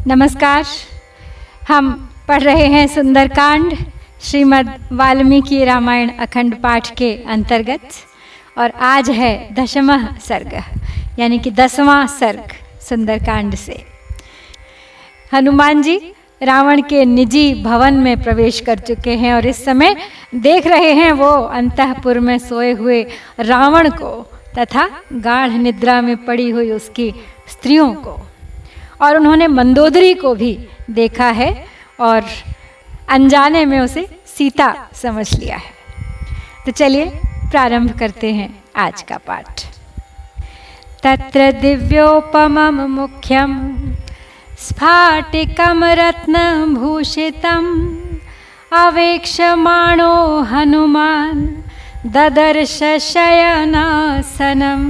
नमस्कार। हम पढ़ रहे हैं सुंदरकांड श्रीमद् वाल्मीकि रामायण अखंड पाठ के अंतर्गत, और आज है 10वां सर्ग यानी कि 10वां सर्ग सुंदरकांड से। हनुमान जी रावण के निजी भवन में प्रवेश कर चुके हैं और इस समय देख रहे हैं वो अंतःपुर में सोए हुए रावण को तथा गाढ़ निद्रा में पड़ी हुई उसकी स्त्रियों को, और उन्होंने मंदोदरी को भी देखा है और अनजाने में उसे सीता समझ लिया है। तो चलिए प्रारंभ करते हैं आज का पाठ। तत्र दिव्योपमं मुख्यं स्फाटिकं रत्नभूषितम् अवेक्षमाणो हनुमान् ददर्श शयनासनम्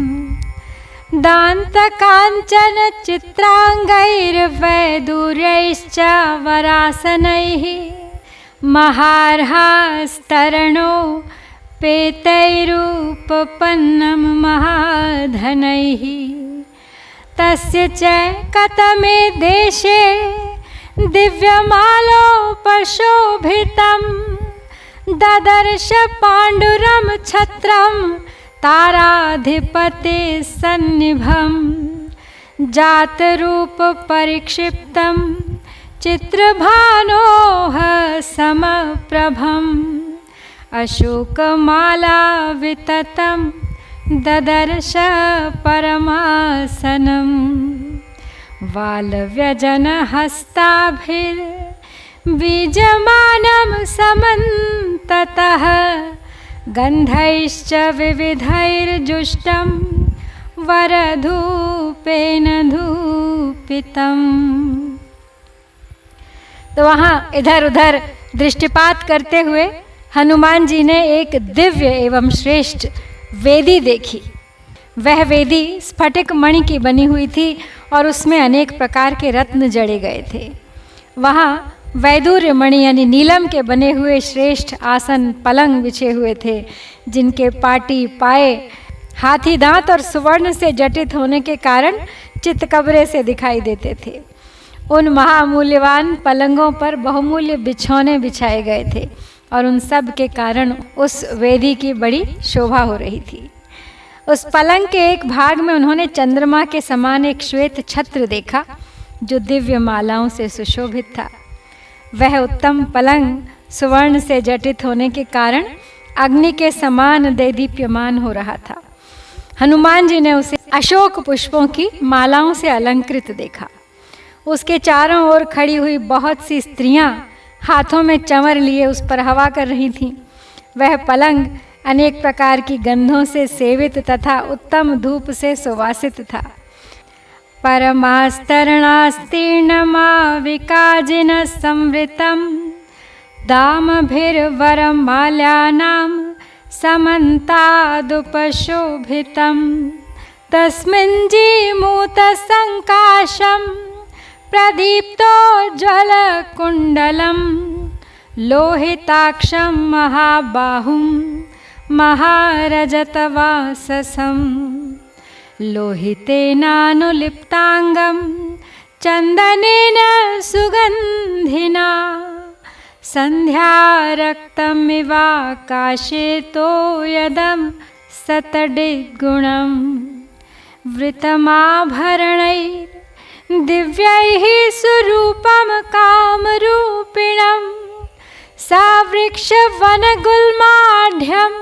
दान्तकाञ्चन चित्राङ्गैर्वैदूर्यैश्च वरासनैः महार्हास्तरणो पेतैरुपपन्नं महाधनैः तस्य च कतमे देशे दिव्यमालोपशोभितं ददर्श पाण्डुरं छत्रं ताराधिपते सन्निभं जातरूप परिक्षिप्तं चित्रभानोः समप्रभम् अशोकमाला विततं ददर्श परमासनं वालव्यजनहस्ताभिर्बीजमानं समन्ततः गन्धैश्च विविधैर्जुष्टं वरधूपेन धूपितम्। तो वहाँ इधर उधर दृष्टिपात करते हुए हनुमान जी ने एक दिव्य एवं श्रेष्ठ वेदी देखी। वह वेदी स्फटिक मणि की बनी हुई थी और उसमें अनेक प्रकार के रत्न जड़े गए थे। वहाँ वैदूर्य मणि यानी नीलम के बने हुए श्रेष्ठ आसन पलंग बिछे हुए थे, जिनके पाटी पाए हाथी दांत और सुवर्ण से जटित होने के कारण चितकबरे से दिखाई देते थे। उन महामूल्यवान पलंगों पर बहुमूल्य बिछौने बिछाए गए थे और उन सब के कारण उस वेदी की बड़ी शोभा हो रही थी। उस पलंग के एक भाग में उन्होंने चंद्रमा के समान एक श्वेत छत्र देखा जो दिव्य मालाओं से सुशोभित था। वह उत्तम पलंग सुवर्ण से जटित होने के कारण अग्नि के समान दैदीप्यमान हो रहा था। हनुमान जी ने उसे अशोक पुष्पों की मालाओं से अलंकृत देखा। उसके चारों ओर खड़ी हुई बहुत सी स्त्रियां हाथों में चंवर लिए उस पर हवा कर रही थीं। वह पलंग अनेक प्रकार की गंधों से सेवित तथा उत्तम धूप से सुवासित था। परमास्तरणास्तीर्णमाविकाजिन संवृतं दामभिर्वरमाल्यानां समन्तादुपशोभितं तस्मिन् जीमूतसङ्काशं प्रदीप्तोज्ज्वलकुण्डलं लोहिताक्षं महाबाहुं महारजतवाससं लोहितेनानुलिप्ताङ्गं चन्दनेन सुगन्धिना सन्ध्यारक्तमिवाकाशे तोयदं सतडिगुणं वृतमाभरणैर्दिव्यैः सुरूपं कामरूपिणं सावृक्षवनगुल्माढ्यं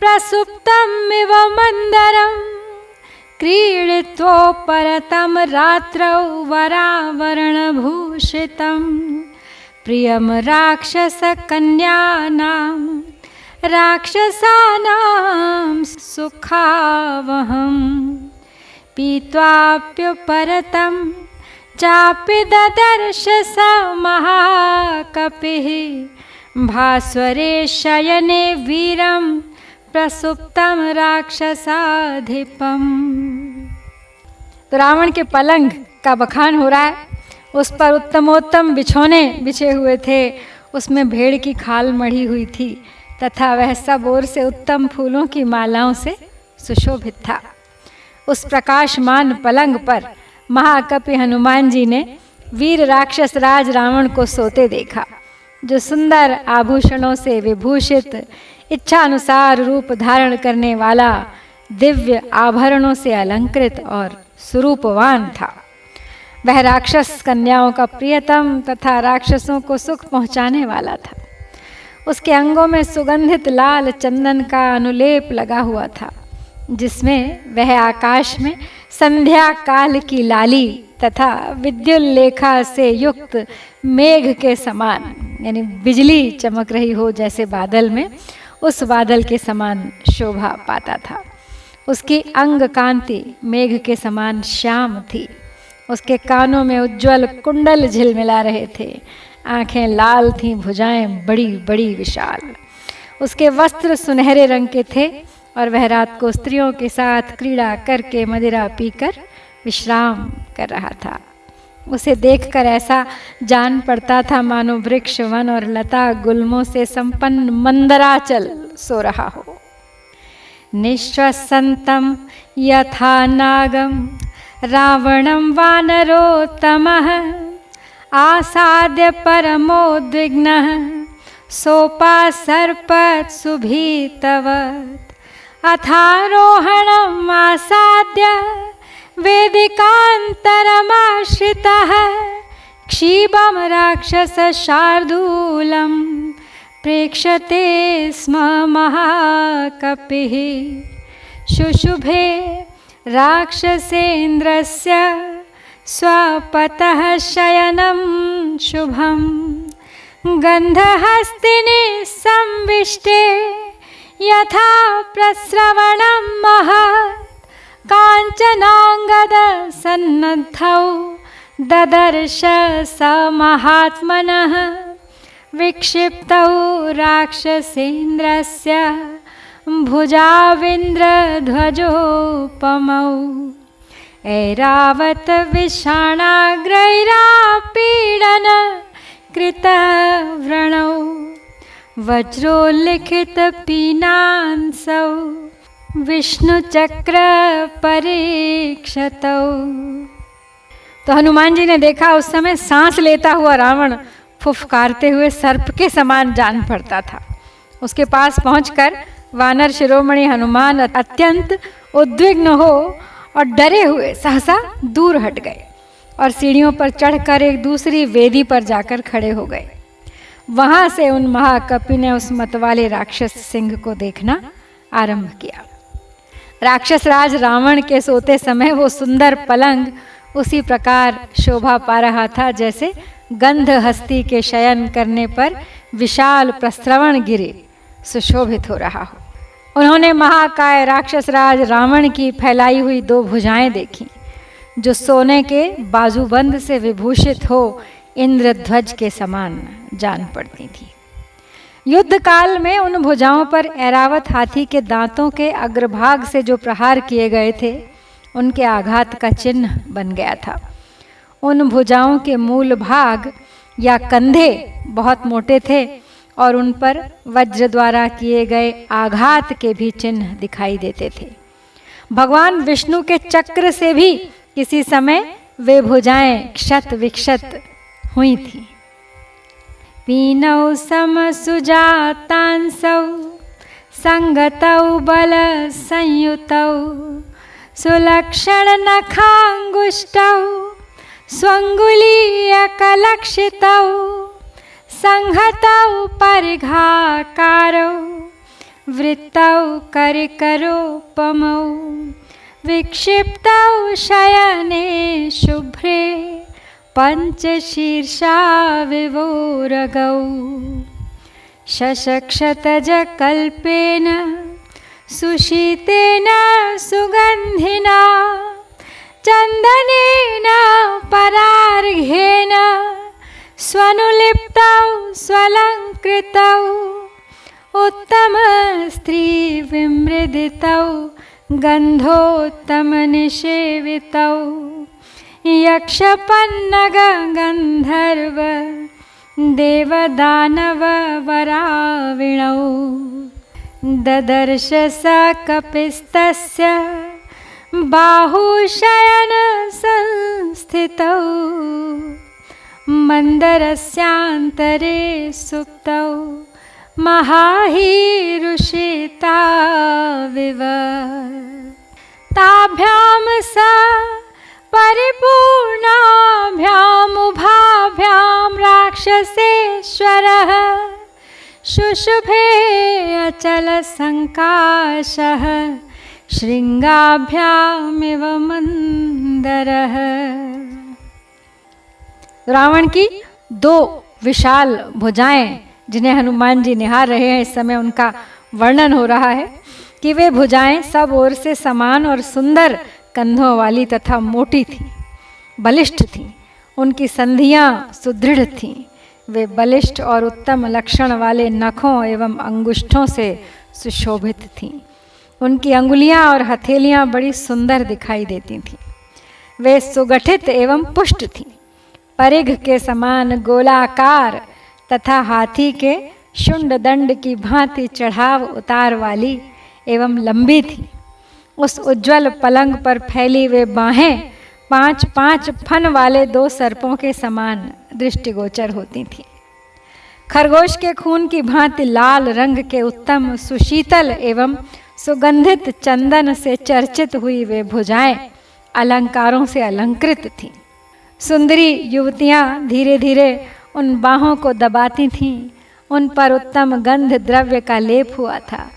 प्रसुप्तमिव मन्दरं क्रीडित्वोपरतं रात्रौ वरावरणभूषितं प्रियं राक्षसकन्यानां राक्षसानां सुखावहं पीत्वाप्युपरतं चापि ददर्श स महाकपिः भास्वरे शयने वीरं प्रसुप्तम राक्षसाधिपम। तो रावण के पलंग का बखान हो रहा है। उस पर उत्तमोत्तम बिछौने बिछे हुए थे, उसमें भेड़ की खाल मढ़ी हुई थी तथा वह सब ओर से उत्तम फूलों की मालाओं से सुशोभित था। उस प्रकाशमान पलंग पर महाकपि हनुमान जी ने वीर राक्षस राज रावण को सोते देखा, जो सुंदर आभूषणों से विभूषित, इच्छा अनुसार रूप धारण करने वाला, दिव्य आभरणों से अलंकृत और सुरूपवान था। वह राक्षस कन्याओं का प्रियतम तथा राक्षसों को सुख पहुंचाने वाला था। उसके अंगों में सुगंधित लाल चंदन का अनुलेप लगा हुआ था, जिसमें वह आकाश में संध्या काल की लाली तथा विद्युल्लेखा से युक्त मेघ के समान, यानी बिजली चमक रही हो जैसे बादल में, उस बादल के समान शोभा पाता था। उसकी अंग कांति मेघ के समान श्याम थी। उसके कानों में उज्ज्वल कुंडल झिलमिला रहे थे, आंखें लाल थीं, भुजाएं बड़ी बड़ी विशाल। उसके वस्त्र सुनहरे रंग के थे और वह रात को स्त्रियों के साथ क्रीड़ा करके मदिरा पीकर विश्राम कर रहा था। उसे देखकर ऐसा जान पड़ता था मानो वृक्ष, वन और लता गुल्मों से संपन्न मंदराचल सो रहा हो। निश्वसन्तं यथा नागम रावणं वानरोत्तमः आसाद्य परमोद्विग्नः सोपासर्पत् सुभीतवत् अथारोहणम् आसाद्य वेदिकान्तरमाश्रितः क्षीबं राक्षसशार्दूलं प्रेक्षते स्म महाकपिः शुशुभे राक्षसेन्द्रस्य स्वपतः शयनं शुभं गन्धहस्तिनि संविष्टे यथा प्रस्रवणं महत् काञ्चनाङ्गदसन्नद्धौ ददर्श स महात्मनः विक्षिप्तौ राक्षसेन्द्रस्य भुजाविन्द्रध्वजोपमौ ऐरावत विषाणाग्रैरापीडन कृतव्रणौ वज्रोल्लिखितपीनांसौ विष्णुचक्र परीक्षतौ। तो हनुमान जी ने देखा उस समय सांस लेता हुआ रावण फुफकारते हुए सर्प के समान जान पड़ता था। उसके पास पहुंचकर वानर शिरोमणि हनुमान अत्यंत उद्विग्न हो और डरे हुए सहसा दूर हट गए और सीढ़ियों पर चढ़कर एक दूसरी वेदी पर जाकर खड़े हो गए। वहां से उन महाकपि ने उस मतवाले राक्षस सिंह को देखना आरंभ किया। राक्षस राज रावण के सोते समय वो सुंदर पलंग उसी प्रकार शोभा पा रहा था जैसे गंध हस्ती के शयन करने पर विशाल प्रस्रवण गिरे सुशोभित हो रहा हो। उन्होंने महाकाय राक्षस राज रावण की फैलाई हुई दो भुजाएं देखी, जो सोने के बाजूबंद से विभूषित हो इंद्रध्वज के समान जान पड़ती थी। युद्ध काल में उन भुजाओं पर ऐरावत हाथी के दांतों के अग्रभाग से जो प्रहार किए गए थे, उनके आघात का चिन्ह बन गया था। उन भुजाओं के मूल भाग या कंधे बहुत मोटे थे और उन पर वज्र द्वारा किए गए आघात के भी चिन्ह दिखाई देते थे। भगवान विष्णु के चक्र से भी किसी समय वे भुजाएं क्षत विक्षत हुई थी। पीनौ समसुजातांसौ संगतौ बल संयुतौ सुलक्षण नखांगुष्टौ स्वंगुलीयकलक्षितौ संहतौ परिघाकारौ वृत्तौ करिकरोपमौ विक्षिप्तौ शयने शुभ्रे पंचशीर्षा विवोरगौ शशक्षतजकल्पेन सुशीतेन सुगन्धिना चन्दनेन परार्घेन स्वनुलिप्तौ स्वलङ्कृतौ उत्तमस्त्रीविमृदितौ गन्धोत्तमनिषेवितौ यक्षपन्नगन्धर्व देवदानववराविणौ ददर्श स कपिस्तस्य बाहुशयन संस्थितौ मंदरस्यांतरे सुप्तौ महाहीरुषिताविव ताभ्यां स परिपूर्णाभ्यामुभाभ्यां राक्षसेश्वरः शुशुभे अचल संकाशः श्रृंगाभ्यामिव मंदरः। रावण की दो विशाल भुजाएं जिन्हें हनुमान जी निहार रहे हैं, इस समय उनका वर्णन हो रहा है कि वे भुजाएं सब ओर से समान और सुंदर कंधों वाली तथा मोटी थीं, बलिष्ठ थीं। उनकी संधियां सुदृढ़ थीं। वे बलिष्ठ और उत्तम लक्षण वाले नखों एवं अंगुष्ठों से सुशोभित थीं। उनकी अंगुलियां और हथेलियां बड़ी सुंदर दिखाई देती थीं। वे सुगठित एवं पुष्ट थीं, परिघ के समान गोलाकार तथा हाथी के शुंड दंड की भांति चढ़ाव उतार वाली एवं लंबी थी। उस उज्ज्वल पलंग पर फैली वे बाहें 5-5 फन वाले 2 सर्पों के समान दृष्टिगोचर होती थीं। खरगोश के खून की भांति लाल रंग के उत्तम सुशीतल एवं सुगंधित चंदन से चर्चित हुई वे भुजाएं अलंकारों से अलंकृत थीं। सुंदरी युवतियां धीरे धीरे उन बाहों को दबाती थीं। उन पर उत्तम गंध द्रव्य का लेप हुआ था।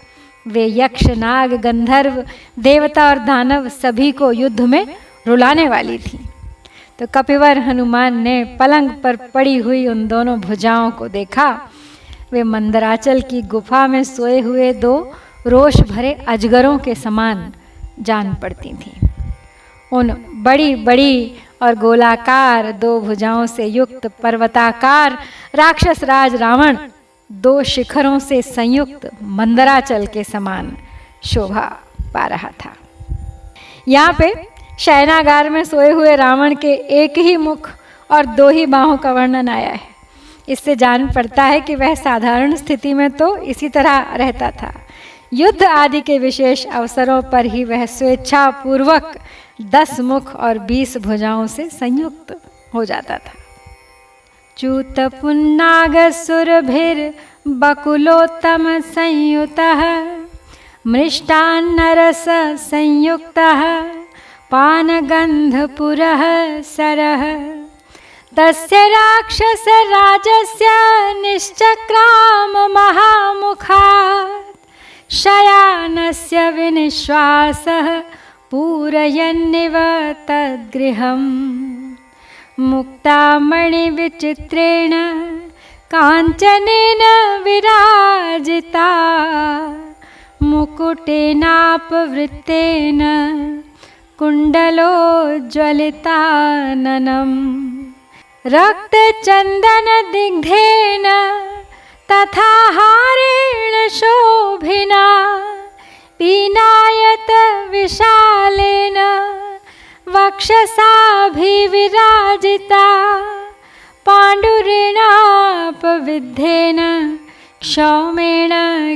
वे यक्ष, नाग, गंधर्व, देवता और दानव सभी को युद्ध में रुलाने वाली थी। तो कपिवर हनुमान ने पलंग पर पड़ी हुई उन दोनों भुजाओं को देखा। वे मंदराचल की गुफा में सोए हुए 2 रोष भरे अजगरों के समान जान पड़ती थीं। उन बड़ी बड़ी और गोलाकार 2 भुजाओं से युक्त पर्वताकार राक्षस राज रावण 2 शिखरों से संयुक्त मंदराचल के समान शोभा पा रहा था। यहाँ पे शयनागार में सोए हुए रावण के एक ही मुख और 2 ही बाहों का वर्णन आया है। इससे जान पड़ता है कि वह साधारण स्थिति में तो इसी तरह रहता था। युद्ध आदि के विशेष अवसरों पर ही वह स्वेच्छा पूर्वक 10 मुख और 20 भुजाओं से संयुक्त हो जाता था। च्यूत पुन्नाग सुरभिर बकुलोत्तम संयुतः मृष्टान्नरस संयुक्तः पानगंधपुरः सरः तस्य राक्षस राजस्य निश्चक्राम महामुखात् शयानस्य विनिश्वासः पूरयन्निव तद्गृहम् मुक्तामणिविचित्रेण काञ्चनेन विराजिता मुकुटेनापवृत्तेन कुण्डलोज्ज्वलिताननम् रक्तचन्दनदिग्धेन तथा हारेण शोभिना पीनायत विशालेन वक्षसाभिविराजिता पाण्डुरेणापविद्धेन क्षौमेण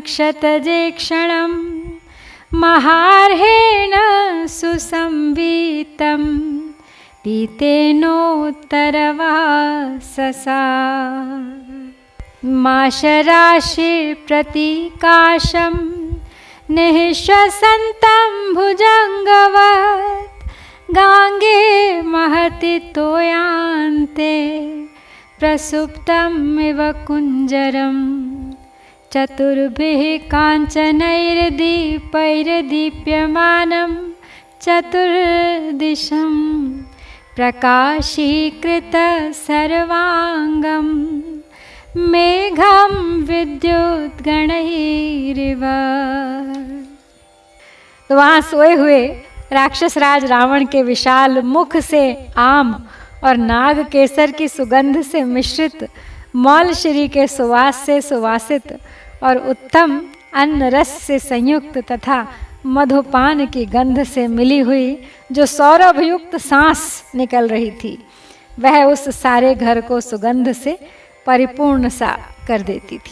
क्षतजेक्षणं महार्हेण सुसंवीतं पीतेनोत्तरवाससा माशराशिप्रतीकाशं निःश्वसन्तं भुजङ्गवत् गाङ्गे महति तोयान्ते प्रसुप्तमिव कुञ्जरं चतुर्भिः काञ्चनैर्दीपैर्दीप्यमानं चतुर्दिशं प्रकाशीकृत सर्वाङ्गं मेघं विद्युद्गणैरिव। तो वहाँ सोए हुए राक्षस राज रावण के विशाल मुख से आम और नाग केसर की सुगंध से मिश्रित मौलश्री के सुवास से सुवासित और उत्तम अन्न रस से संयुक्त तथा मधुपान की गंध से मिली हुई जो सौरभयुक्त सांस निकल रही थी, वह उस सारे घर को सुगंध से परिपूर्ण सा कर देती थी।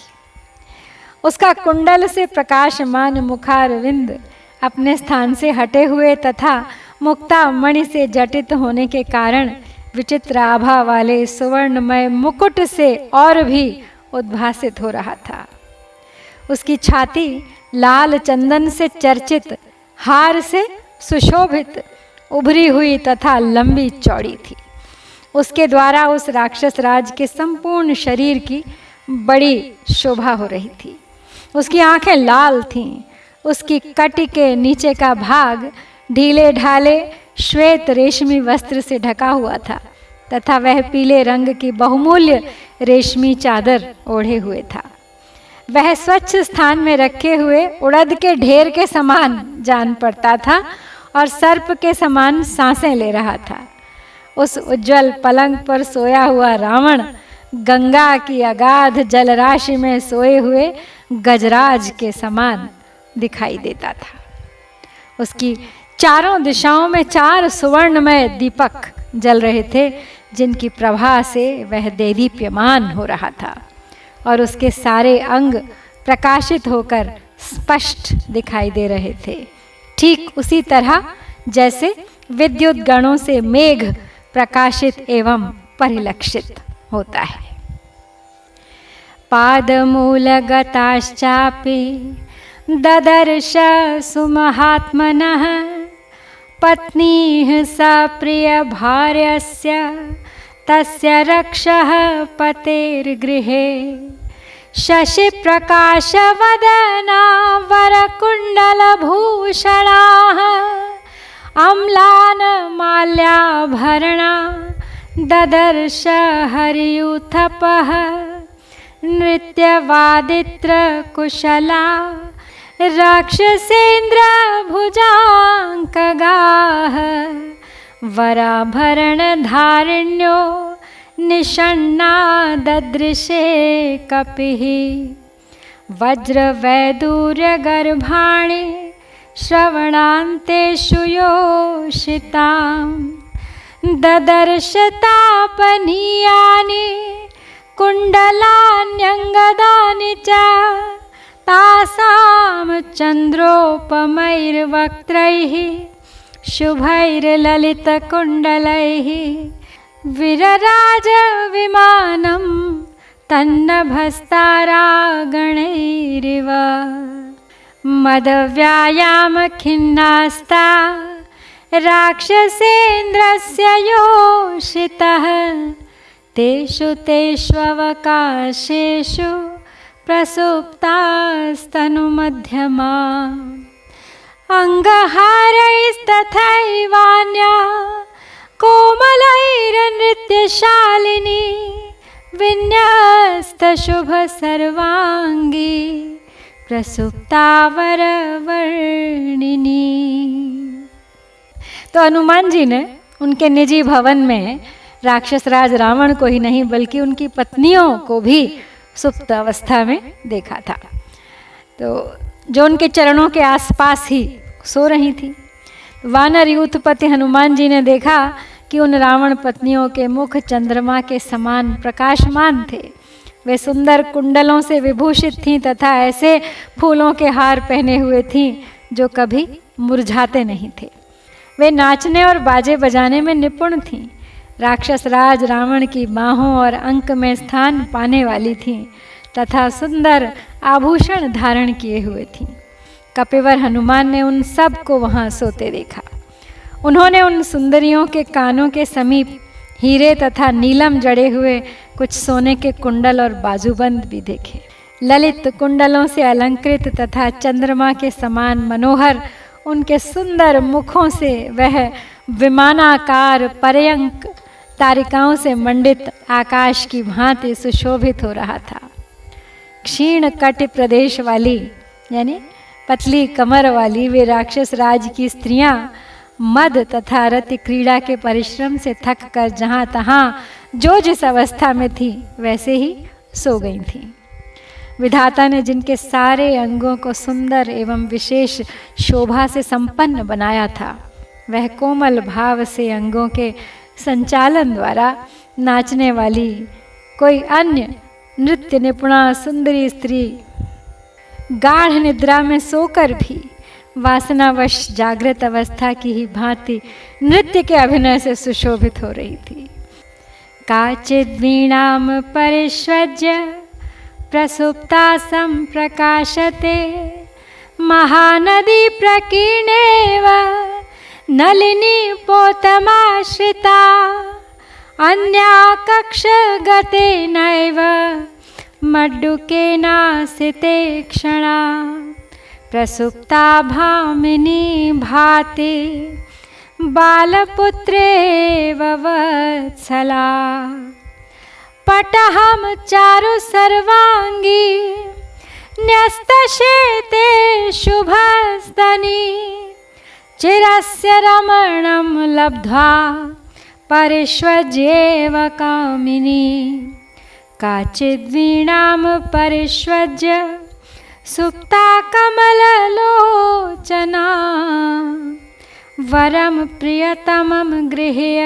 उसका कुंडल से प्रकाशमान मुखारविंद अपने स्थान से हटे हुए तथा मुक्ता मणि से जटित होने के कारण विचित्र आभा वाले सुवर्णमय मुकुट से और भी उद्भासित हो रहा था। उसकी छाती लाल चंदन से चर्चित हार से सुशोभित, उभरी हुई तथा लंबी चौड़ी थी। उसके द्वारा उस राक्षस राज के संपूर्ण शरीर की बड़ी शोभा हो रही थी। उसकी आंखें लाल थीं, उसकी कटी के नीचे का भाग ढीले ढाले श्वेत रेशमी वस्त्र से ढका हुआ था तथा वह पीले रंग की बहुमूल्य रेशमी चादर ओढ़े हुए था। वह स्वच्छ स्थान में रखे हुए उड़द के ढेर के समान जान पड़ता था और सर्प के समान सांसें ले रहा था। उस उज्जवल पलंग पर सोया हुआ रावण गंगा की अगाध जलराशि में सोए हुए गजराज के समान दिखाई देता था। उसकी चारों दिशाओं में 4 सुवर्णमय दीपक जल रहे थे, जिनकी प्रभा से वह देदीप्यमान हो रहा था और उसके सारे अंग प्रकाशित होकर स्पष्ट दिखाई दे रहे थे, ठीक उसी तरह जैसे विद्युत गणों से मेघ प्रकाशित एवं परिलक्षित होता है। पादमूलगताश्चापि ददर्श सुमहात्मनः पत्नीः सा प्रिय भार्यस्य तस्य रक्षः पतेर्गृहे शशि प्रकाश वदना वरकुण्डलभूषणाः अम्लान माल्याभरणा ददर्श हरियूथपः नृत्यवादित्र कुशला राक्षसेन्द्र भुजाङ्कगाः वराभरण धारिण्यो निषण्णा ददृशे कपिः वज्रवैदूर्यगर्भाणि श्रवणान्तेषु योषितां ददर्श तापनीयानि कुण्डलान्यङ्गदानि च तासां चन्द्रोपमैर्वक्त्रैः शुभैर्ललितकुण्डलैः विरराजविमानं तन्नभस्तारागणैरिव मदव्यायामखिन्नास्ता राक्षसेन्द्रस्य योषितः तेषु तेष्ववकाशेषु प्रसुप्तास्तनुमध्यमा अङ्गहारैस्तथैवान्या कोमलैर्नृत्यशालिनी विन्यस्तशुभसर्वाङ्गी प्रसुप्तावरवर्णिनी। तो हनुमान जी ने उनके निजी भवन में राक्षस राज रावण को ही नहीं बल्कि उनकी पत्नियों को भी सुप्त अवस्था में देखा था, तो जो उनके चरणों के आसपास ही सो रही थी। वानर यूथपति हनुमान जी ने देखा कि उन रावण पत्नियों के मुख चंद्रमा के समान प्रकाशमान थे। वे सुंदर कुंडलों से विभूषित थीं तथा ऐसे फूलों के हार पहने हुए थीं जो कभी मुरझाते नहीं थे। वे नाचने और बाजे बजाने में निपुण थीं। राक्षस राज रावण की बाहों और अंक में स्थान पाने वाली थीं तथा सुंदर आभूषण धारण किए हुए थीं। कपिवर हनुमान ने उन सब को वहाँ सोते देखा। उन्होंने उन सुंदरियों के कानों के समीप हीरे तथा नीलम जड़े हुए कुछ सोने के कुंडल और बाजूबंद भी देखे। ललित कुंडलों से अलंकृत तथा चंद्रमा के समान मनोहर उनके सुंदर मुखों से वह विमानाकार पर्यंक तारिकाओं से मंडित आकाश की भांति सुशोभित हो रहा था। क्षीण कट प्रदेश वाली यानी पतली कमर वाली वे राक्षस राज की स्त्रियां मद तथा रति क्रीड़ा के परिश्रम से थक कर जहाँ तहाँ जो जिस अवस्था में थी वैसे ही सो गई थीं। विधाता ने जिनके सारे अंगों को सुंदर एवं विशेष शोभा से संपन्न बनाया था, वह कोमल भाव से अंगों के संचालन द्वारा नाचने वाली कोई अन्य नृत्य निपुणा सुंदरी स्त्री गाढ़ निद्रा में सोकर भी वासनावश जागृत अवस्था की ही भांति नृत्य के अभिनय से सुशोभित हो रही थी। काचिद्वीणां परिष्वज्य प्रसुप्ता सम्प्रकाशते महानदी प्रकीर्णेव नलिनीपोतमाश्रिता अन्या कक्षगतेनैव मड्डुकेनासिते क्षणा प्रसुप्ता भामिनी भाति बालपुत्रेव वत्सला पटहं चारु सर्वांगी न्यस्तशेते शुभस्तनी चिरस्य रमणं लब्ध्वा परिष्वज्येव कामिनी काचिद्वीणां परिष्वज्य सुप्ता कमललोचना वरं प्रियतमं गृह्य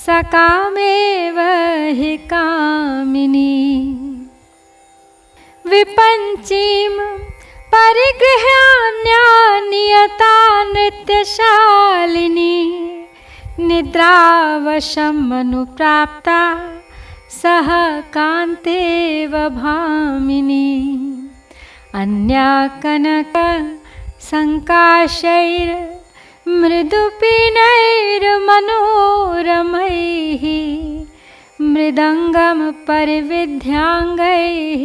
सकामेव हि कामिनी विपञ्चीं परिगृह्यान्या नियता नृत्यशालिनी निद्रावशं अनुप्राप्ता सह कान्तेव भामिनी अन्या कनक संकाशैर्मृदुपीनैर्मनोरमैः मृदंगम परिविध्याङ्गैः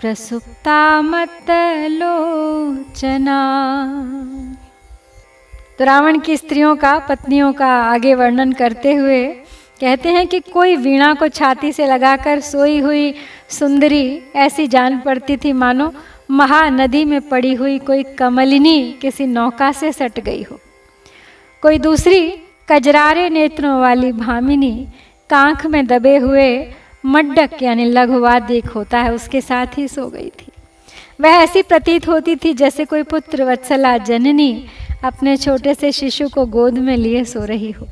प्रसुप्ता मत्तलोचना। तो रावण की स्त्रियों का, पत्नियों का आगे वर्णन करते हुए कहते हैं कि कोई वीणा को छाती से लगाकर सोई हुई सुंदरी ऐसी जान पड़ती थी मानो महानदी में पड़ी हुई कोई कमलिनी किसी नौका से सट गई हो। कोई दूसरी कजरारे नेत्रों वाली भामिनी कांख में दबे हुए मड्डक यानी लघुवाद्य एक होता है उसके साथ ही सो गई थी। वह ऐसी प्रतीत होती थी जैसे कोई पुत्र वत्सला जननी अपने छोटे से शिशु को गोद में लिए सो रही हो।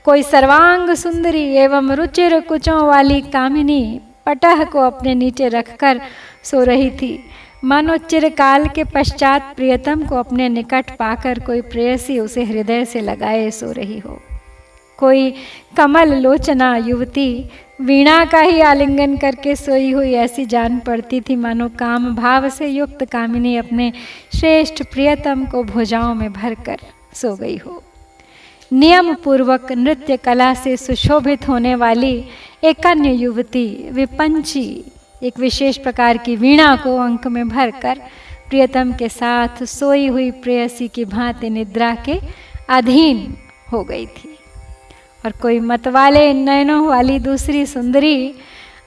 कोई सर्वांग सुंदरी एवं रुचिर कुचों वाली कामिनी पटह को अपने नीचे रखकर सो रही थी, मानो चिरकाल के पश्चात प्रियतम को अपने निकट पाकर कोई प्रेयसी उसे हृदय से लगाए सो रही हो। कोई कमल लोचना युवती वीणा का ही आलिंगन करके सोई हुई ऐसी जान पड़ती थी मानो काम भाव से युक्त कामिनी अपने श्रेष्ठ प्रियतम को भुजाओं में भरकर सो गई हो। नियम पूर्वक नृत्य कला से सुशोभित होने वाली एक अन्य युवती विपंची एक विशेष प्रकार की वीणा को अंक में भरकर प्रियतम के साथ सोई हुई प्रेयसी की भांति निद्रा के अधीन हो गई थी। और कोई मतवाले नयनों वाली दूसरी सुंदरी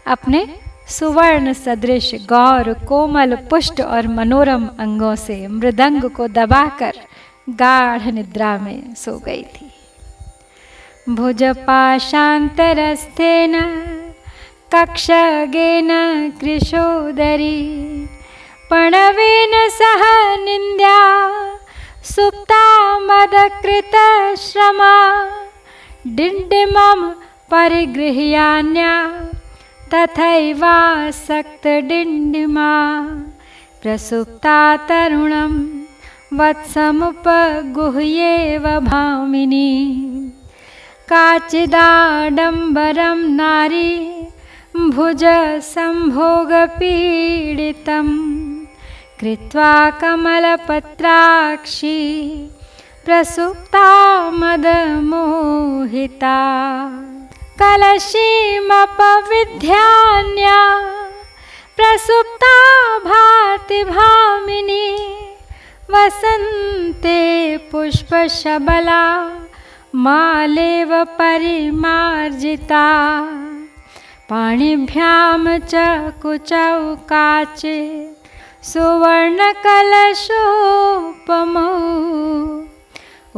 अपने सुवर्ण सदृश गौर कोमल पुष्ट और मनोरम अंगों से मृदंग को दबाकर गाढ़ निद्रा में सो गई थी। भुजपाशान्तरस्थेन कक्षगेन कृशोदरी पणवेन सह निन्द्या सुप्ता मदकृत श्रमा डिण्डिमं परिगृह्यान्या तथैवासक्तडिण्डिमा प्रसुप्ता तरुणं वत्समुपगुह्येव भामिनी काचिदाडम्बरं नारी भुज संभोगपीडितं कृत्वा कमलपत्राक्षी प्रसुप्ता मदमोहिता कलशीमपविध्यान्या प्रसुप्ता भाति भामिनी वसन्ते पुष्पशबला मालेव परिमार्जिता पाणिभ्यां च कुचौ काचे सुवर्णकलशोपमौ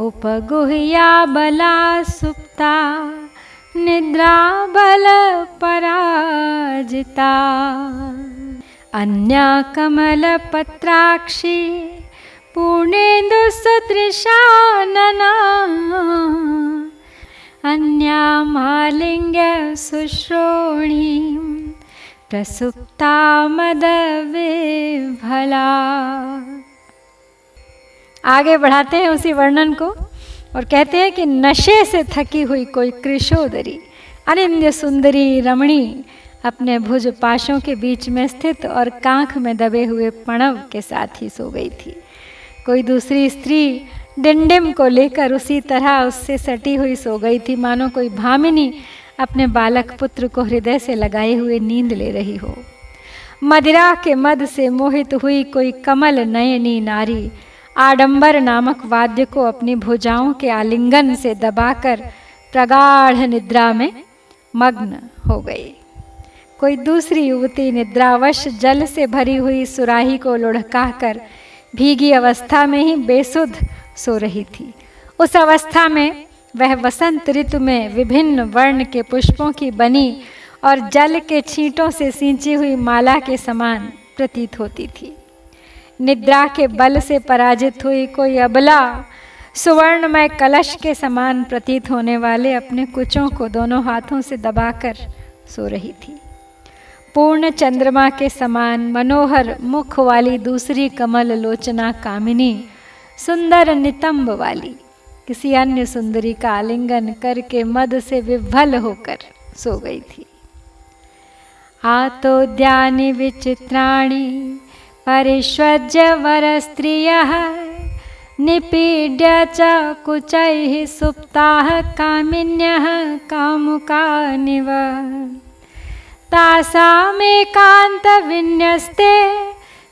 उपगुह्या बला सुप्ता निद्रा बल पराजिता अन्या कमलपत्राक्षी पूर्णेन्दुसदृशानना अन्या मालिंग्य शुश्रोणीं प्रसुप्ता मदविह्वला। आगे बढ़ाते हैं उसी वर्णन को और कहते हैं कि नशे से थकी हुई कोई कृशोदरी अनिंद्य सुंदरी रमणी अपने भुज पाशों के बीच में स्थित और कांख में दबे हुए प्रणव के साथ ही सो गई थी। कोई दूसरी स्त्री डिंडिम को लेकर उसी तरह उससे सटी हुई सो गई थी, मानो कोई भामिनी अपने बालक पुत्र को हृदय से लगाए हुए नींद ले रही हो। मदिरा के मद से मोहित हुई कोई कमल नयनी नारी आडंबर नामक वाद्य को अपनी भुजाओं के आलिंगन से दबाकर प्रगाढ़ निद्रा में मग्न हो गई। कोई दूसरी युवती निद्रावश जल से भरी हुई सुराही को लुढ़काकर भीगी अवस्था में ही बेसुध सो रही थी। उस अवस्था में वह वसंत ऋतु में विभिन्न वर्ण के पुष्पों की बनी और जल के छींटों से सींची हुई माला के समान प्रतीत होती थी। निद्रा के बल से पराजित हुई कोई अबला सुवर्णमय कलश के समान प्रतीत होने वाले अपने कुचों को दोनों हाथों से दबाकर सो रही थी। पूर्ण चंद्रमा के समान मनोहर मुख वाली दूसरी कमल लोचना कामिनी सुंदर नितंब वाली किसी अन्य सुंदरी का आलिंगन करके मद से विह्वल होकर सो गई थी। आतोद्यानि विचित्राणि परिष्वज्य वर स्त्रियः निपीड्य च कुचैः सुप्ताः कामिन्यः कामुकानिव तासामेकान्त विन्यस्ते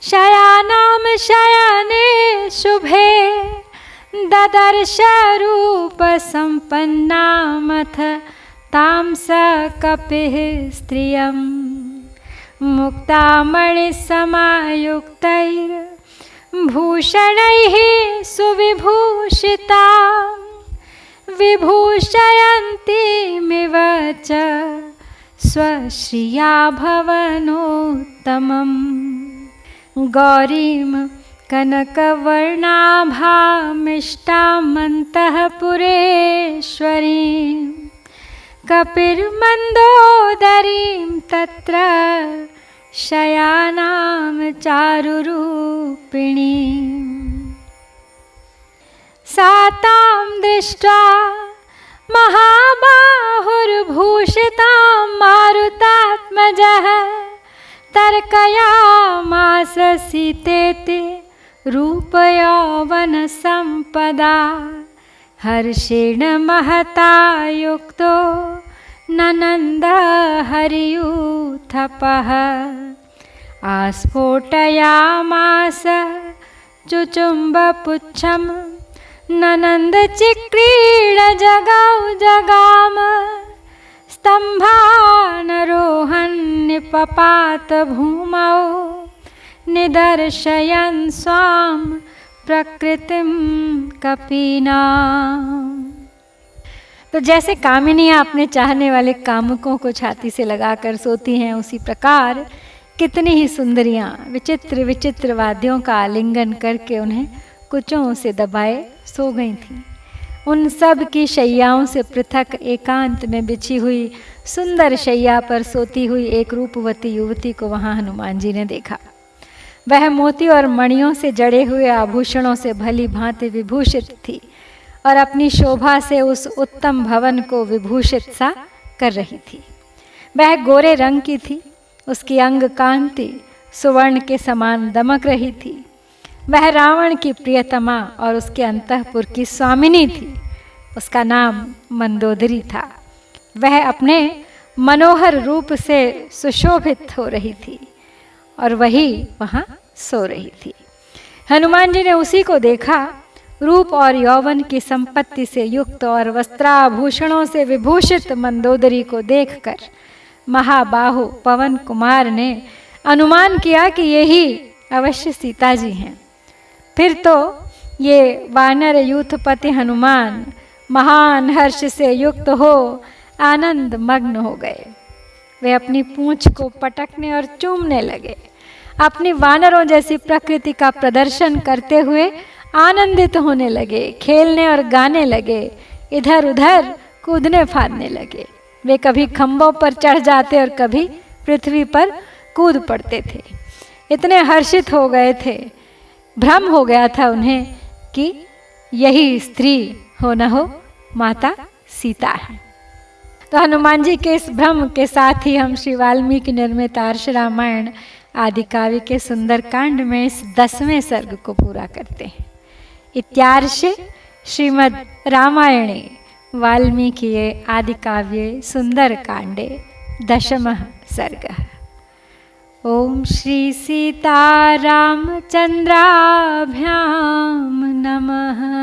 शयानां शयने शुभे ददर्श रूप संपन्नामथ तां स कपिः स्त्रियं मुक्तामणि समायुक्तैर्भूषणैः सुविभूषिता विभूषयन्तीमिव च स्वश्रिया भवनोत्तमम् गौरीं कनकवर्णाभामिष्टामन्तःपुरेश्वरीं कपिर्मन्दोदरीं तत्र शयानां चारुरूपिणीं सा तां दृष्ट्वा महाबाहुर्भूषितां मारुतात्मजः तर्कयामास सीतेति रूपयौवनसम्पदा हर्षेण महता युक्तो ननन्द हरियूथपः आस्फोटयामास चुचुम्बपुच्छं ननन्द चिक्रीड जगाम स्तम्भानरोहन्निपपात भूमौ निदर्शयन् स्वां प्रकृतिं कपीनाम्। तो जैसे कामिनियाँ अपने चाहने वाले कामुकों को छाती से लगाकर सोती हैं, उसी प्रकार कितनी ही सुंदरियाँ विचित्र विचित्र वाद्यों का आलिंगन करके उन्हें कुचों से दबाए सो गई थीं। उन सब की शैयाओं से पृथक एकांत में बिछी हुई सुंदर शैया पर सोती हुई एक रूपवती युवती को वहाँ हनुमान जी ने देखा। वह मोती और मणियों से जड़े हुए आभूषणों से भली भांति विभूषित थी और अपनी शोभा से उस उत्तम भवन को विभूषित सा कर रही थी। वह गोरे रंग की थी, उसकी अंग कांति सुवर्ण के समान दमक रही थी। वह रावण की प्रियतमा और उसके अंतःपुर की स्वामिनी थी। उसका नाम मंदोदरी था। वह अपने मनोहर रूप से सुशोभित हो रही थी और वही वहाँ सो रही थी। हनुमान जी ने उसी को देखा। रूप और यौवन की संपत्ति से युक्त और वस्त्राभूषणों से विभूषित मंदोदरी को देखकर महाबाहु पवन कुमार ने अनुमान किया कि यही अवश्य सीता जी हैं। फिर तो ये वानर यूथपति हनुमान महान हर्ष से युक्त हो आनंद मग्न हो गए। वे अपनी पूंछ को पटकने और चूमने लगे। अपनी वानरों जैसी प्रकृति का प्रदर्शन करते हुए आनंदित होने लगे, खेलने और गाने लगे, इधर उधर कूदने फादने लगे। वे कभी खंभों पर चढ़ जाते और कभी पृथ्वी पर कूद पड़ते थे। इतने हर्षित हो गए थे, भ्रम हो गया था उन्हें कि यही स्त्री हो न हो माता सीता है। तो हनुमान जी के इस भ्रम के साथ ही हम श्री वाल्मीकि निर्मित आर्ष रामायण आदि काव्य के सुंदर कांड में इस 10वें सर्ग को पूरा करते हैं। इत्यार्षे श्रीमद् रामायणे वाल्मीकि आदि काव्ये सुंदर कांडे 10मः सर्गः। ओम श्री सीतारामचंद्राभ्यां नमः।